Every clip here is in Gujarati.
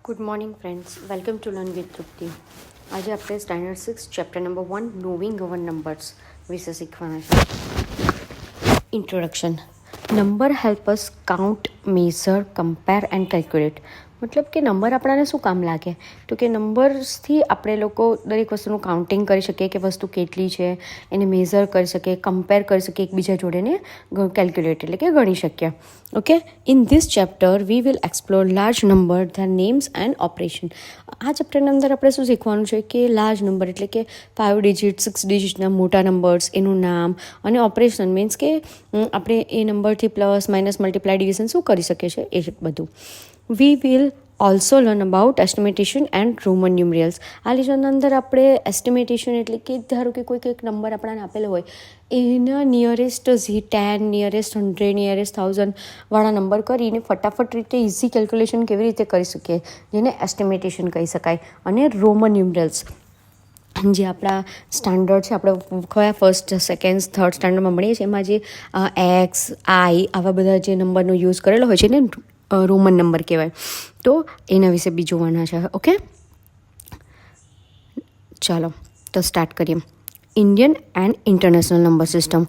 Good morning friends, welcome to learn with Trupti. આજે આપણે standard 6 chapter number 1 moving over numbers વિશે શીખવાના છે. Introduction. Number help us count, measure, compare and calculate. મતલબ કે નંબર આપણાને શું કામ લાગે? તો કે નંબર્સથી આપણે લોકો દરેક વસ્તુનું કાઉન્ટિંગ કરી શકીએ કે વસ્તુ કેટલી છે, એને મેઝર કરી શકીએ, કમ્પેર કરી શકીએ એકબીજા જોડે, ને કેલ્ક્યુલેટ એટલે કે ગણી શકીએ. Okay, in this chapter we will explore large number, there names and operation. આ ચેપ્ટરના અંદર આપણે શું શીખવાનું છે કે લાર્જ નંબર એટલે કે 5 ડિજિટ 6 ડિજિટના મોટા નંબર્સ, એનું નામ, અને ઓપરેશન મીન્સ કે આપણે એ નંબરથી પ્લસ માઇનસ મલ્ટીપ્લાય ડિવિઝન શું કરી શકીએ છીએ એ બધું. We will also learn about estimation and Roman numerals. આ લેસનના અંદર આપણે એસ્ટિમેટેશન એટલે કે ધારો કે કોઈ એક નંબર આપણને આપેલો હોય, એના નિયરેસ્ટ 10, નિયરેસ્ટ 100, નિયરેસ્ટ 1000 વાળા નંબર કરીને ફટાફટ રીતે ઇઝી કેલ્ક્યુલેશન કેવી રીતે કરી શકીએ, જેને એસ્ટિમેટેશન કહી શકાય. અને રોમન ન્યુમરિયલ્સ જે આપણા સ્ટાન્ડર્ડ છે, આપણે કયા ફર્સ્ટ, સેકન્ડ, થર્ડ સ્ટાન્ડર્ડમાં ભણીએ છીએ, એમાં જે એક્સ, આઈ આવા બધા જે નંબરનો યુઝ કરેલો હોય છે ને રોમન નંબર કહેવાય. તો એના વિશે બી જોવાના છે. ઓકે, ચાલો તો સ્ટાર્ટ કરીએ. Indian and international number system.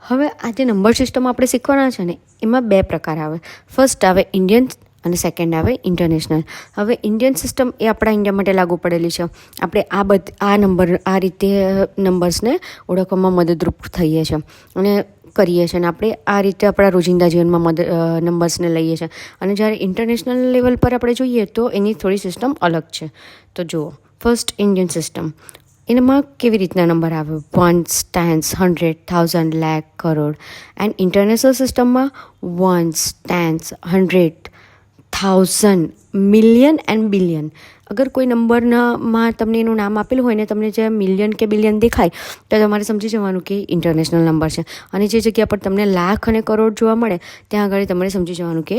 હવે આ જે નંબર સિસ્ટમ આપણે શીખવાના છે ને, એમાં બે પ્રકાર આવે. ફર્સ્ટ આવે ઇન્ડિયન અને સેકન્ડ આવે ઇન્ટરનેશનલ. હવે ઇન્ડિયન સિસ્ટમ એ આપણા ઇન્ડિયા માટે લાગુ પડેલી છે. આપણે આ રીતે નંબર્સને ઓળખવામાં મદદરૂપ થઈએ છીએ અને કરીએ છીએ, અને આપણે આ રીતે આપણા રોજિંદા જીવનમાં નંબર્સને લઈએ છીએ. અને જ્યારે ઇન્ટરનેશનલ લેવલ પર આપણે જોઈએ તો એની થોડી સિસ્ટમ અલગ છે. તો જુઓ, ફર્સ્ટ ઇન્ડિયન સિસ્ટમ. એમાં કેવી રીતના નંબર આવે? Ones, tens, 100, 1000, lakh, crore. And international સિસ્ટમમાં ones, tens, 100, 1000, million and billion. અગર કોઈ નંબરમાં તમને એનું નામ આપેલું હોય ને તમને જે મિલિયન કે બિલિયન દેખાય તો તમારે સમજી જવાનું કે ઇન્ટરનેશનલ નંબર છે. અને જે જગ્યા પર તમને લાખ અને કરોડ જોવા મળે ત્યાં આગળ તમારે સમજી જવાનું કે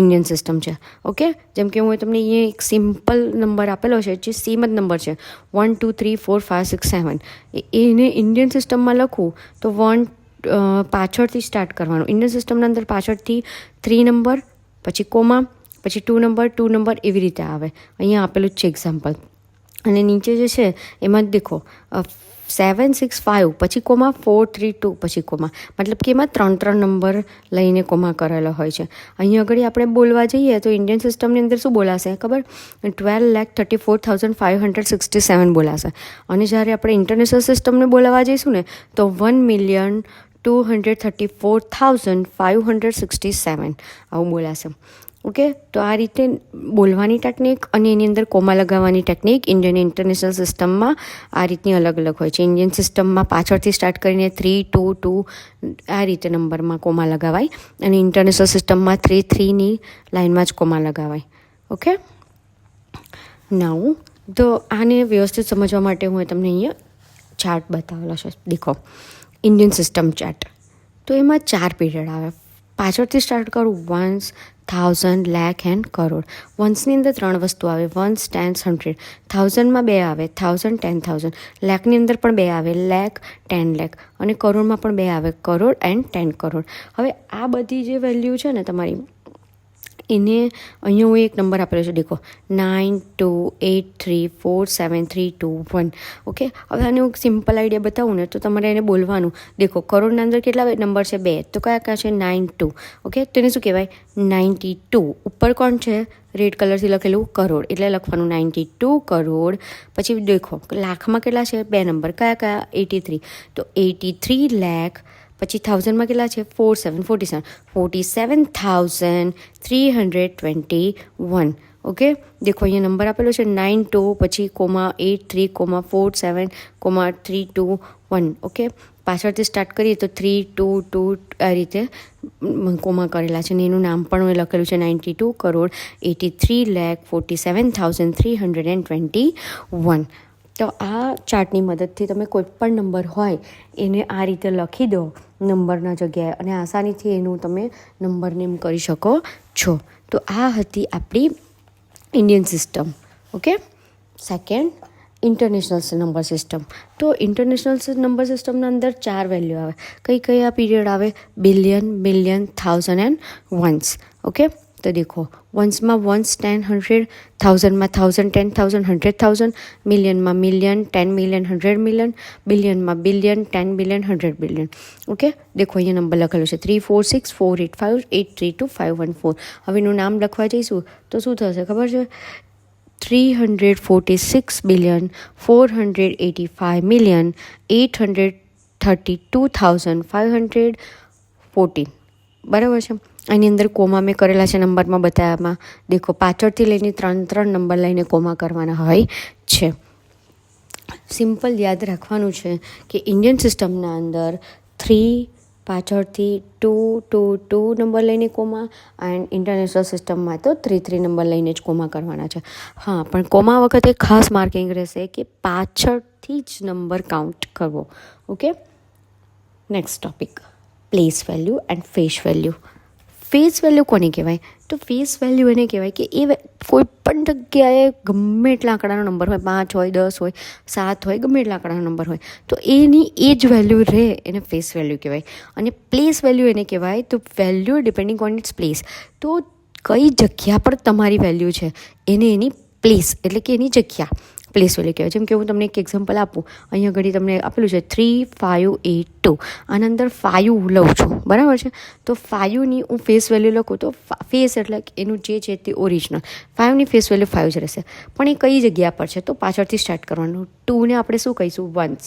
ઇન્ડિયન સિસ્ટમ છે. ઓકે, જેમ કે હું તમને અહીંયા એક સિમ્પલ નંબર આપેલો છે, જે સેમ જ નંબર છે, 1 2 3 4 5 6 7. એને ઇન્ડિયન સિસ્ટમમાં લખું તો 1 પાછળથી સ્ટાર્ટ કરવાનું. ઇન્ડિયન સિસ્ટમના અંદર પાછળથી 3 નંબર, પછી કોમા, પછી 2 નંબર એવી રીતે આવે. અહીંયા આપેલું જ છે એક્ઝામ્પલ. અને નીચે જે છે એમાં દેખો 7 6 5 પછી કોમા, 4 3 2 પછી કોમા. મતલબ કે એમાં 3 નંબર લઈને કોમા કરેલો હોય છે. અહીંયા આગળ આપણે બોલવા જઈએ તો ઇન્ડિયન સિસ્ટમની અંદર શું બોલાશે ખબર? 12,34,567 બોલાશે. અને જ્યારે આપણે ઇન્ટરનેશનલ સિસ્ટમને બોલાવવા જઈશું ને તો 1,234,567 આવું બોલાશે. ઓકે, તો આ રીતે બોલવાની ટેકનિક અને એની અંદર કોમા લગાવવાની ટેકનિક ઇન્ડિયન ઇન્ટરનેશનલ સિસ્ટમમાં આ રીતની અલગ અલગ હોય છે. ઇન્ડિયન સિસ્ટમમાં પાછળથી સ્ટાર્ટ કરીને 3 2 2 આ રીતે નંબરમાં કોમા લગાવાય, અને ઇન્ટરનેશનલ સિસ્ટમમાં 3 3ની લાઇનમાં જ કોમા લગાવાય. ઓકે, નાઉ તો આને વ્યવસ્થિત સમજવા માટે હું તમને અહીંયા ચાર્ટ બતાવેલો છે. દેખો, ઇન્ડિયન સિસ્ટમ ચાર્ટ. તો એમાં 4 પીરિયડ આવે. પાછળથી સ્ટાર્ટ કરું, વન્સ, 1000, લાખ એન્ડ કરોડ. વન્સની અંદર 3 વસ્તુ આવે, વન્સ, ટેન્સ, 100. 1000માં 2 આવે, 1000, 10,000. લાખની અંદર પણ 2 આવે, લાખ, 10 લાખ. અને કરોડમાં પણ 2 આવે, કરોડ એન્ડ 10 કરોડ. હવે આ બધી જે વેલ્યુ છે ને તમારી, એને અહીંયા હું એક નંબર આપેલો છે, દેખો 92834732 ઓકે, હવે આને હું સિમ્પલ આઈડિયા બતાવું ને તો તમારે એને બોલવાનું. દેખો, કરોડના અંદર કેટલા નંબર છે? 2. તો કયા છે? 92. ઓકે, તો એને શું કહેવાય? 92. ઉપર કોણ છે? રેડ કલરથી લખેલું કરોડ, એટલે લખવાનું 92 કરોડ. પછી દેખો, લાખમાં કેટલા છે? 2 નંબર, કયા? 83. તો 83 લાખ. પછી 1000માં કેટલા છે? 47,321. ઓકે, દેખો અહીંયા નંબર આપેલો છે 92 પછી કોમા 83 કોમા 47 કોમા 321. ઓકે, પાછળથી સ્ટાર્ટ કરીએ તો 3 2 2 આ રીતે કોમા કરેલા છે, અને એનું નામ પણ લખેલું છે 92 કરોડ 83,47,321. તો આ ચાર્ટની મદદથી તમે કોઈ પણ નંબર હોય એને આ રીતે લખી દો નંબરના જગ્યાએ, અને આસાનીથી એનું તમે નંબર નેમ કરી શકો છો. તો આ હતી આપણી Indian system. Okay, second international number system. તો ઇન્ટરનેશનલ નંબર સિસ્ટમના અંદર 4 વેલ્યુ આવે. કયા પીરિયડ આવે? Billion, million, 1000 and ones. Okay, તો દેખો વન્સમાં વન્સ 10 100, થાઉઝન્ડમાં 1000 10,000 100,000, મિલિયનમાં મિલિયન 10 મિલિયન 100 મિલિયન, બિલિયનમાં બિલિયન 10 બિલિયન 100 બિલિયન. ઓકે, દેખો અહીંયા નંબર લખેલું છે 346485832514. હવે એનું નામ લખવા જઈશું તો શું થશે ખબર છે? 346,485,832,514. બરાબર છે. આની અંદર કોમા મેં કરેલા છે નંબરમાં બતાવ્યામાં. દેખો પાછળથી લઈને 3 નંબર લઈને કોમા કરવાના હોય છે. સિમ્પલ યાદ રાખવાનું છે કે ઇન્ડિયન સિસ્ટમના અંદર 3 પાછળથી 2 નંબર લઈને કોમા, એન્ડ ઇન્ટરનેશનલ સિસ્ટમમાં તો 3 નંબર લઈને જ કોમા કરવાના છે. હા, પણ કોમા વખતે ખાસ માર્કિંગ રહેશે કે પાછળથી જ નંબર કાઉન્ટ કરવો. Okay, next topic, place value and face value. Face value કોને કહેવાય? તો ફેસ વેલ્યુ એને કહેવાય કે એ કોઈ પણ જગ્યાએ ગમે એટલા આંકડાનો નંબર હોય, 5 હોય 10 હોય 7 હોય, ગમે એટલા આંકડાનો નંબર હોય તો એની એ જ વેલ્યુ રહે, એને ફેસ વેલ્યુ કહેવાય. અને પ્લેસ વેલ્યુ એને કહેવાય તો value depending on it's place. તો કઈ જગ્યા પર તમારી વેલ્યુ છે એને એની પ્લેસ એટલે કે એની જગ્યા પ્લેસ વેલ્યુ કહેવાય. જેમ કે હું તમને એક એક્ઝામ્પલ આપું, અહીંયા ઘડી તમને આપેલું છે 3582, આના અંદર 5 લઉં છું, બરાબર છે. તો 5ની હું ફેસ વેલ્યુ લખું તો ફેસ એટલે એનું જે છે તે ઓરિજિનલ 5ની ફેસ વેલ્યુ 5 જ રહેશે. પણ એ કઈ જગ્યા પર છે તો પાછળથી સ્ટાર્ટ કરવાનું. 2ને આપણે શું કહીશું? વન્સ,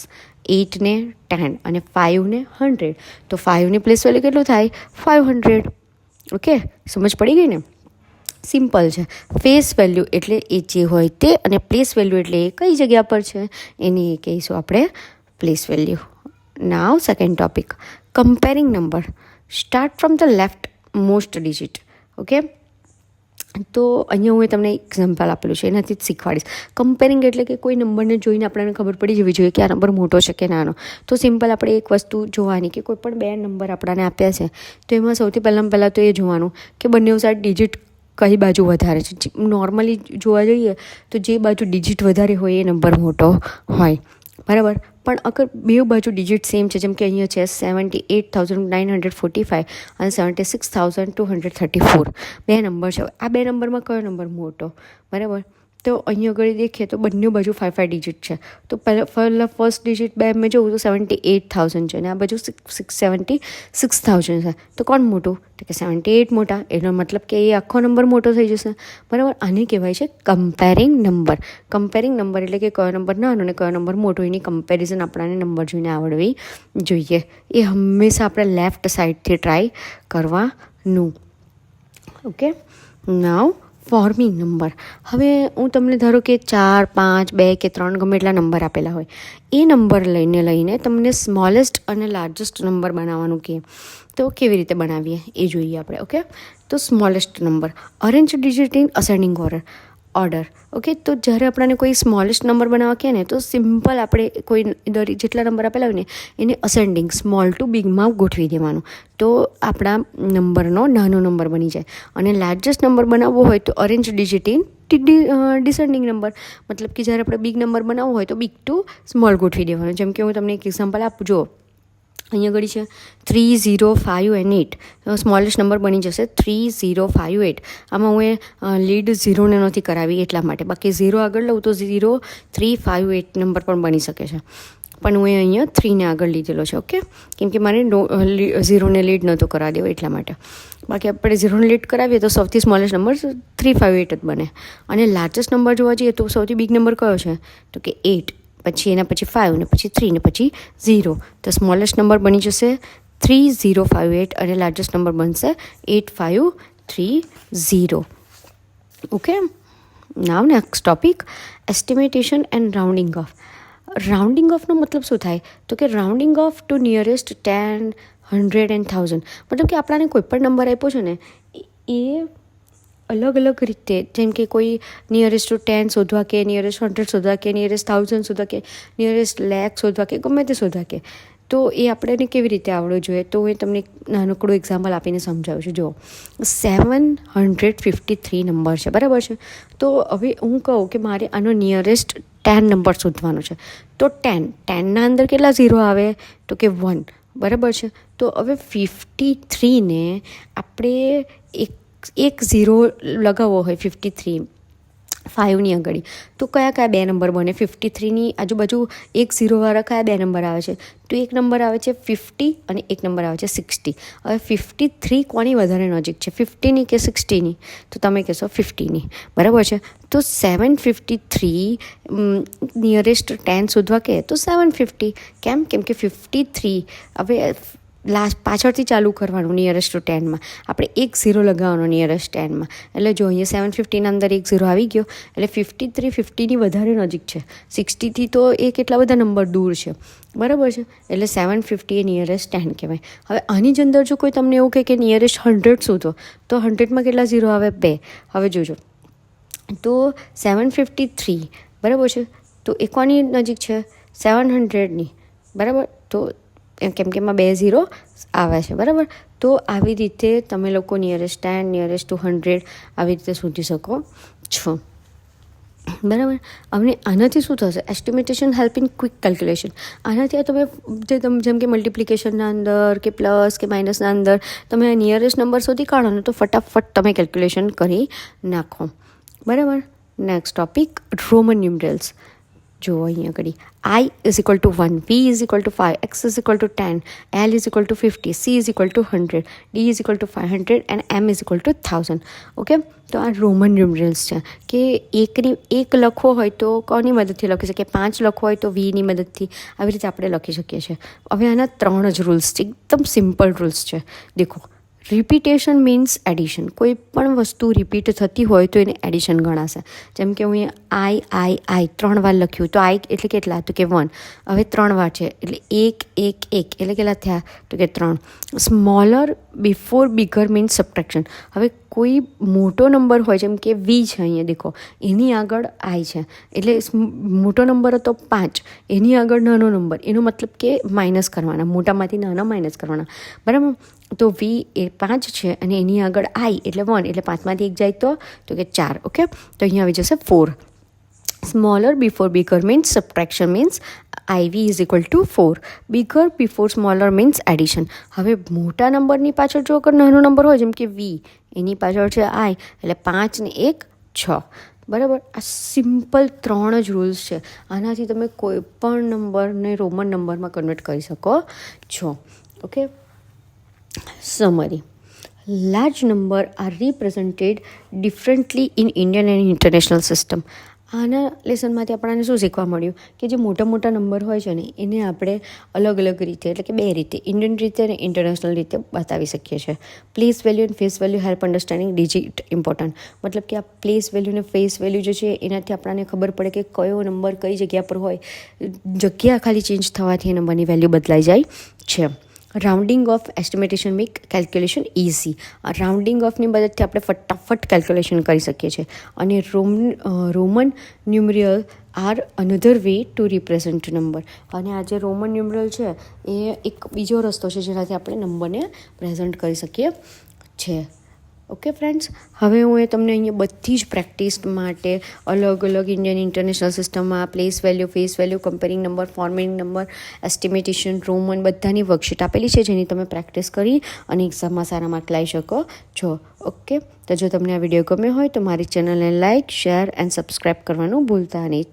8ને 10 અને 5ને 100. તો 5ની પ્લેસ વેલ્યુ કેટલું થાય? 500. ઓકે, સમજ પડી ગઈ ને? સિમ્પલ છે. ફેસ વેલ્યુ એટલે એ જે હોય તે, અને પ્લેસ વેલ્યુ એટલે એ કઈ જગ્યા પર છે એની કહીશું આપણે place value. Now second topic, comparing number. Start from the left most digit. Okay, તો અહીંયા હું તમને એક્ઝામ્પલ આપેલું છે એનાથી જ શીખવાડીશ. કમ્પેરિંગ એટલે કે કોઈ નંબરને જોઈને આપણને ખબર પડી જવી જોઈએ કે આ નંબર મોટો છે કે નાનો. તો સિમ્પલ આપણે એક વસ્તુ જોવાની કે કોઈ પણ 2 નંબર આપણને આપ્યા છે તો એમાં સૌથી પહેલાં તો એ જોવાનું કે બંને સાઈડ ડિજિટ કઈ બાજુ વધારે છે. નોર્મલી જોવા જઈએ તો જે બાજુ ડિજિટ વધારે હોય એ નંબર મોટો હોય, બરાબર. પણ અગર બે બાજુ ડિજિટ સેમ છે, જેમ કે અહીંયા છે 78,945 અને 76,234, 2 નંબર છે. આ 2 નંબરમાં કયો નંબર મોટો? બરાબર. તો અહીંયા આગળ દેખીએ તો બંને બાજુ 5 ડિજિટ છે. તો પહેલાં ફર્સ્ટ ડિજિટ 2 મેં જોઉં તો 78,000 છે અને આ બાજુ 76,000 છે. તો કોણ મોટું? તો કે 78 મોટા. એનો મતલબ કે એ આખો નંબર મોટો થઈ જશે, બરાબર. આને કહેવાય છે કમ્પેરિંગ નંબર. કમ્પેરિંગ નંબર એટલે કે કયો નંબર નાનો અને કયો નંબર મોટો, એની કમ્પેરિઝન આપણાને નંબર જોઈને આવડવી જોઈએ. એ હંમેશા આપણે લેફ્ટ સાઈડથી ટ્રાય કરવાનું. ઓકે, નાવ ફોર્મિંગ નંબર. હવે હું તમને ધારો કે 4 5 2 કે 3 ગમે એટલા નંબર આપેલા હોય, એ નંબર લઈને તમને સ્મોલેસ્ટ અને લાર્જેસ્ટ નંબર બનાવવાનું કહે તો કેવી રીતે બનાવીએ એ જોઈએ આપણે. ઓકે, તો smallest number, arrange digit in ascending order. Okay, તો જ્યારે આપણને કોઈ સ્મોલેસ્ટ નંબર બનાવવા કહે ને તો સિમ્પલ આપણે કોઈ જેટલા નંબર આપેલા હોય ને એને અસેન્ડિંગ સ્મોલ ટુ બિગમાં ગોઠવી દેવાનું, તો આપણા નંબરનો નાનો નંબર બની જાય. અને લાર્જેસ્ટ નંબર બનાવવો હોય તો arrange digit in descending number, મતલબ કે જ્યારે આપણે બિગ નંબર બનાવવો હોય તો બિગ ટુ સ્મોલ ગોઠવી દેવાનું. જેમ કે હું તમને એક એક્ઝામ્પલ આપું. જો અહીંયા ઘડી છે 3058, સ્મોલેસ્ટ નંબર બની જશે 3058. આમાં હું લીડ 0ને નથી કરાવી એટલા માટે, બાકી 0 આગળ લઉં તો 0358 નંબર પણ બની શકે છે, પણ હું અહીંયા 3ને આગળ લીધેલો છે. ઓકે, કેમ કે મારે 0ને લીડ નહોતો કરાવી દેવો એટલા માટે. બાકી આપણે 0ને લીડ કરાવીએ તો સૌથી સ્મોલેસ્ટ નંબર 358 જ બને. અને લાર્જેસ્ટ નંબર જોવા જઈએ તો સૌથી બિગ નંબર કયો છે તો કે 8, પછી એના પછી 5 ને પછી 3 ને પછી 0. તો સ્મોલેસ્ટ નંબર બની જશે 3058 અને લાર્જેસ્ટ નંબર બનશે 8530. Okay, now next topic, estimation and rounding off. Rounding ઓફનો મતલબ શું થાય તો કે rounding off to nearest 10, 100 and 1000. મતલબ કે આપણાને કોઈ પણ નંબર આપ્યો છે ને એ અલગ અલગ રીતે, જેમ કે કોઈ નિયરેસ્ટ ટુ 10 શોધવા કે નિયરેસ્ટ 100 શોધવા કે નિયરેસ્ટ 1000 શોધવા કે નિયરેસ્ટ લાખ શોધવા કે ગમે તે શોધવા કે, તો એ આપણને કેવી રીતે આવડવું જોઈએ તો એ તમને નાનકડું એક્ઝામ્પલ આપીને સમજાવું છું. જો 753 નંબર છે, બરાબર છે. તો હવે હું કહું કે મારે આનો નિયરેસ્ટ 10 નંબર શોધવાનો છે, તો 10ના અંદર કેટલા 0 આવે તો કે 1, બરાબર છે. તો હવે 53ને આપણે એક એક ઝીરો લગાવવો હોય 53 5ની આગળ, તો કયા કયા બે નંબર બને? 53ની આજુબાજુ એક ઝીરોવાળા કયા બે નંબર આવે છે? તો એક નંબર આવે છે 50 અને એક નંબર આવે છે 60. હવે 53 કોની વધારે નજીક છે, 50ની કે 60ની? તો તમે કહેશો 50ની, બરાબર છે. તો 753 નિયરેસ્ટ 10 શોધવા કહે તો 750. કેમ કે 53 હવે પાછળથી ચાલુ કરવાનું નિયરેસ્ટ ટુ 10માં, આપણે એક ઝીરો લગાવવાનો નિયરેસ્ટ 10માં. એટલે જો અહીંયા 750ના અંદર એક ઝીરો આવી ગયો, એટલે 53 50ની વધારે નજીક છે. 60થી તો એ કેટલા બધા નંબર દૂર છે, બરાબર છે. એટલે 750 એ નિયરેસ્ટ 10 કહેવાય. હવે આની જ અંદર જો કોઈ તમને એવું કહે કે નિયરેસ્ટ 100 શોધો, તો 100માં કેટલા ઝીરો આવે? 2. હવે જોજો, તો 753, બરાબર છે, તો એ કોની નજીક છે? 700ની, બરાબર. તો કેમ કે એમાં 2 ઝીરો આવે છે, બરાબર. તો આવી રીતે તમે લોકો નિયરેસ્ટ 10, નિયરેસ્ટ ટુ 100 આવી રીતે શોધી શકો છો, બરાબર. હવે આનાથી શું થશે? એસ્ટિમેટેશન હેલ્પ ઇન ક્વિક કેલ્ક્યુલેશન. આનાથી તમે જેમ કે મલ્ટિપ્લિકેશનના અંદર કે પ્લસ કે માઇનસના અંદર તમે નિયરેસ્ટ નંબર શોધી કાઢો ને, તો ફટાફટ તમે કેલ્ક્યુલેશન કરી નાખો, બરાબર. Next topic, Roman numerals. જો અહીંયા આગળ I is equal to 1, V is equal to 5, X is equal to 10, L is equal to 50, C is equal to 100, D is equal to 500 and M is equal to 1000. Okay, તો આ રોમન ન્યુમરલ્સ છે કે એક લખવો હોય તો કોની મદદથી લખી શકીએ? 5 લખવો હોય તો Vની મદદથી, આવી રીતે આપણે લખી શકીએ છીએ. હવે આના 3 જ રૂલ્સ છે, એકદમ સિમ્પલ રૂલ્સ છે. દેખો, રિપીટેશન મીન્સ એડિશન. કોઈ પણ વસ્તુ રિપીટ થતી હોય તો એને એડિશન ગણાશે. જેમ કે હું I 3 વાર લખ્યું, તો I એટલે કેટલા? તો કે 1. હવે 3 વાર છે એટલે 1 1 1 એટલે કેટલા થયા? તો કે 3. Smaller before bigger means subtraction. હવે કોઈ મોટો નંબર હોય, જેમ કે V છે અહીંયા દેખો, એની આગળ I છે, એટલે મોટો નંબર હતો 5, એની આગળ નાનો નંબર, એનો મતલબ કે માઇનસ કરવાના, મોટામાંથી નાના માઇનસ કરવાના, બરાબર. તો V એ 5 છે અને એની આગળ I એટલે 1, એટલે 5માંથી 1 જાય તો કે 4. ઓકે, તો અહીંયા આવી જશે 4. Smaller before bigger means subtraction means IV is equal to 4. Bigger before smaller means addition. હવે મોટા નંબરની પાછળ જો અગર નાનો નંબર હોય, જેમ કે V, એની પાછળ છે I, એટલે 5 ને 1 6, બરાબર. આ સિમ્પલ 3 જ રૂલ્સ છે. આનાથી તમે કોઈ પણ નંબરને રોમન નંબરમાં કન્વર્ટ કરી શકો છો. Okay, summary. Large number are represented differently in Indian and international system. આના લેસનમાંથી આપણને શું શીખવા મળ્યું કે જે મોટા મોટા નંબર હોય છે ને, એને આપણે અલગ અલગ રીતે, એટલે કે 2 રીતે, ઇન્ડિયન રીતે અને ઇન્ટરનેશનલ રીતે બતાવી શકીએ છીએ. Place value and face value help understanding digit important. મતલબ કે આ પ્લેસ વેલ્યુ અને ફેસ વેલ્યુ જે છે એનાથી આપણને ખબર પડે કે કયો નંબર કઈ જગ્યા પર હોય, જગ્યા ખાલી ચેન્જ થવાથી એ નંબરની વેલ્યુ બદલાઈ જાય છે. Rounding off estimation make calculation easy. Rounding ઓફની મદદથી આપણે ફટાફટ કેલ્ક્યુલેશન કરી શકીએ છીએ. અને Roman numeral are another way to represent number. અને આ જે રોમન ન્યુમરલ છે એ એક બીજો રસ્તો છે જેનાથી આપણે નંબરને પ્રેઝન્ટ કરી શકીએ છીએ. ઓકે ફ્રેન્ડ્સ, હવે હું તમને અહીંયા બધી જ પ્રેક્ટિસ માટે અલગ અલગ ઇન્ડિયન ઇન્ટરનેશનલ સિસ્ટમમાં place value, face value, comparing number, formatting number, estimation, Roman બધાની વર્કશીટ આપેલી છે, જેની તમે પ્રેક્ટિસ કરી અને એક્ઝામમાં સારા માર્ક લાવી શકો છો. ઓકે, તો જો તમને આ વિડીયો ગમ્યો હોય તો મારી ચેનલને લાઇક, શેર એન્ડ સબસ્ક્રાઈબ કરવાનું ભૂલતા નહીં.